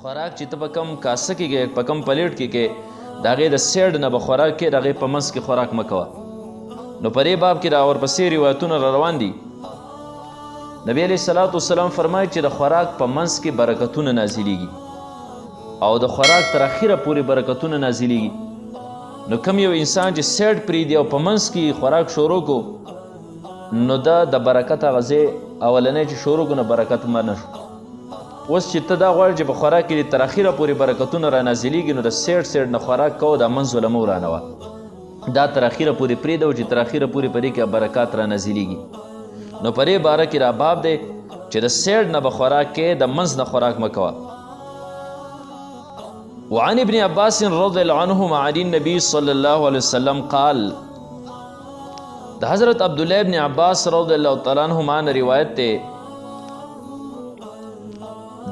خوراک چې ته په کم کاسه کې کې په کم پلیټ کې کې د هغې د سیډ نه به خوراک کې د هغې په منځ کې خوراک مه کوه. نو په دې باب کې را ورپسې روایتونه را روان دي. نبی علیه الصلاة والسلام فرمایي چې د خوراک په منځ کې برکتونه نازلیږي او د خوراک تر اخره پورې برکتونه نازلیږي. نو کم یو انسان چې سیډ پرېږدي او په منځ کې خوراک شروع کو نو دا د برکت هغه ځای اولنی چې شروع کو نه برکت منه شو. اوس چې ته دا غواړې چې په خوراک کې تر اخره پورې برکتونه را نازلیږي نو د سیډ نه خوراک کوه، دا منځ وله مه ورانوه، دا تر اخره پورې پرېږده چې تر اخره پورې په دې کې برکات را نازلیږي. نو په دې باره کې را باب دی چې د سیډ نه به خوراک کې د منځ نه خوراک مه کوه. وعن ابن عباس رضی الله عنهما عن النبي صلی الله علیه وسلم قال، د حضرت عبدالله ابن عباس رضی الله تعالی عنهما نه روایت دی،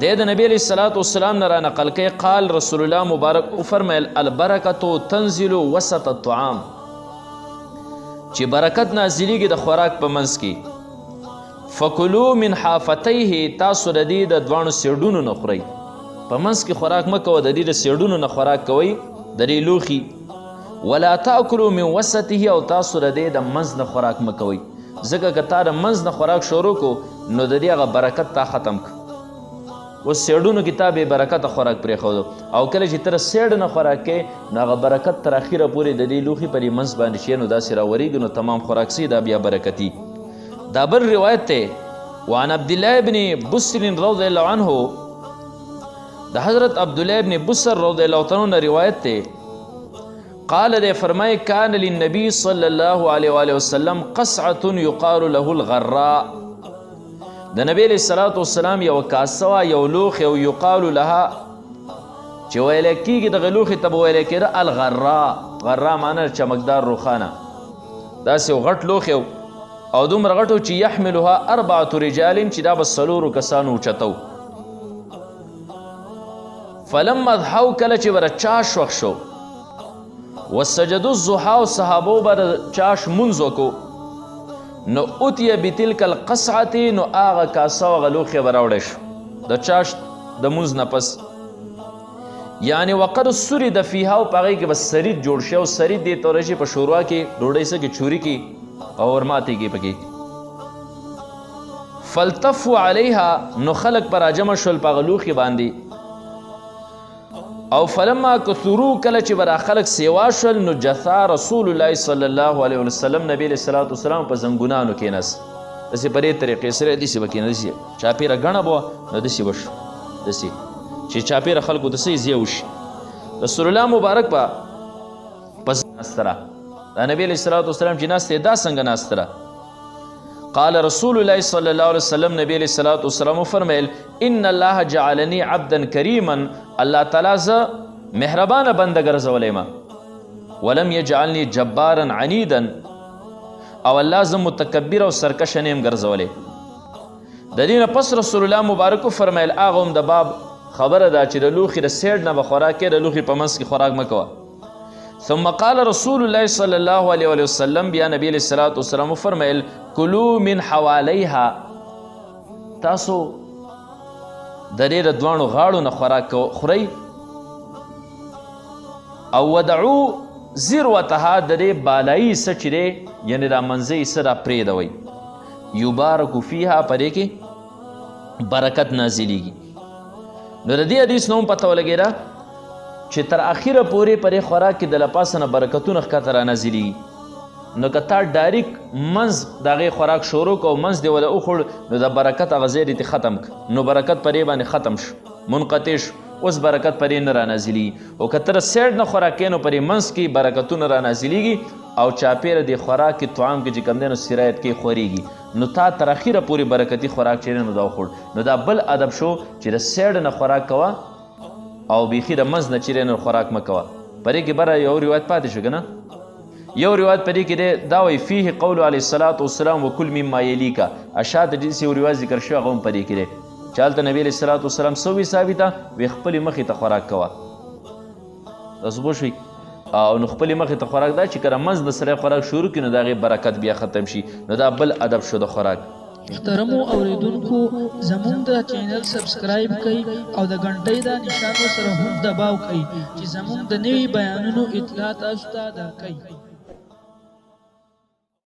د نبی علیہ الصلوۃ والسلام نه را نقل کوي، قال رسول الله مبارک فرمایل البرکة تنزل وسط الطعام، چې برکت نازلیږي د خوراک په منځ کې. فکلوا من حافتیه، تاسو د دې د دواړو سیډونو نه خورئ. په منځ کې خوراک مه کوه، د دې د سیډونو نه خوراک کوئ، د دې لوښي. ولا تاکلوا من وسطه، او تاسو د دې د منځ نه خوراک مه کوئ، ځکه که تا د منځ نه خوراک شروع کو نو د دې هغه برکت تا ختم کړ. اوس سیډونو کې تا بې برکته خوراک پرېښودو، او کله چې ته د سیډ نه خوراک کوې نو هغه برکت تر اخره پورې د دې لوښي په دې منځ باندې چې نو داسې راورېږي نو تمام خوراک سي دا بیا برکتي. دا بل روایت دی وعن عبدالله ابن بسر رضی الله عنه، د حضرت عبدالله ابن بسر رضی الله عنه نه روایت دی، قال دی فرمای کان للنبی صلی الله علیه وآله وسلم قصعة یقال له الغراء، د نبی علیه الصلاة والسلام یو کاسه وه، یو لوښی، او یقال لها چې ویلی کېږي دغه لوښي ته به ویلی کېده الغراء، غراء معنی چمکدار روښانه، داسې یو غټ لوښی او دومره غټ چې یحملها 4 رجال، چې دا به 4 کسانو اوچته و. فلما ضحوا، کله چې به د چاش وخت شو، وسجدوا الضحی، او صحابو به د چاش منځ وکړو، نو اتیه بتلک القصعة، نو هغه کاسه او هغه لوښی به راوړی شو د چاش د مونځ نه پس. یعنې وقد سرد فیها، او په هغې کې به سرید جوړ شي، او سرید دې ته ورشي په شوروا کې ډوډۍ څه کې چوري کې او ورماتېږي پکې. فالتفوا علیها، نو خلک به راجمع شول په هغه لوښي باندې. او فلما کثروا، کله چې به را خلک سیوا شول، نو جثا رسول الله صلی الله علیه وسلم، نبی علیه الصلاة والسلام په زنګونانو کېناست، داسې په دې طریقې سره داسې به کېنه، داسې چاپېره ګڼه به وه نو داسې به شو، داسې چې چاپېره خلکو داسې ځای وشي. رسول الله مبارک به په ناسته را، دا نبی علیه الصلاة والسلام چې ناسته یې دا څنګه ناسته را. قال رسول الله صلی الله علیه وسلم، نبی علیه الصلاة والسلام فرمیل ان الله جعلنی عبدا کریما، الله تعالی زه مهربانه بنده ګرځولی ما، ولم یجعلنی جبارا عنیدا، او الله زه متکبر او سرکشه نیم ګرځولی. د دې نه پس رسول الله مبارک فرمیل هغه هم د باب خبره ده چې د لوښي د سیډ نه به خوراک کې، د لوښي په منځ کې خوراک مه کوه. ثم قال رسول الله صلی الله علیه وسلم، بیا نبی علیه الصلاة والسلام فرمیل کلوا من حوالیها، تاسو د دې د دواړو غاړو نه خوراک خورئ، او ودعو ذروتها، د دې بالایي څه چې دی یعنې دا منځی څه را پرېږدوئ، یبارک فیها، په دې کې برکت نازلیږي. نو د دې حدیث نه هم پته ولګېده چې تر اخره پورې په دې خوراک کې د له پاسه نه برکتونه ښکته را نازلیږي. نو که تا ډایرک منځ د هغې خوراک شروع کو او منځ دې وله وخوړ نو د برکت هغه ځای دې ختم کړ، نو برکت په دې باندې ختم شو، منقطع شو، اوس برکت په دې نه را نازلیږي. او که ته د سیډ نه خوراک کوې نو په دې منځ کې برکتونه را نازلیږي، او چاپېره دې خوراک کې طعام کې چې کوم دی نو سرایت کې خورېږي، نو تا تر اخره پورې برکتي خوراک چې نو دا وخوړ. نو دا بل ادب شو چې د سیډ نه خوراک کوه او بیخي د منځ نه چیرې نه خوراک مه کوه. په دې کې بره یو روایت پاتې شو که نه، یو روایت په دې کې دی دا وایي فیه قول علیه الصلاة والسلام وکل مما یلیکه، اشاعت داسې یو روایت ذکر شوی هغه هم په دې کې دی چې هلته نبي علیه الصلاة والسلام څه وایي ثابته، وایي خپلې مخې ته خوراک کوه. تاسو پوه شوئ؟ او نو خپلې مخې ته خوراک دا چې کله منځ د سړی خوراک شروع کړي نو د هغې برکت بیا ختم شي، نو دا بل ادب شو د خوراک. محترمو اوریدونکو زموږ د چینل سبسکرایب کړئ او د غنټۍ د نشانو سره هم دباو کړئ چې زموږ د نوي بیانونو اطلاع تاسو ته درکړي.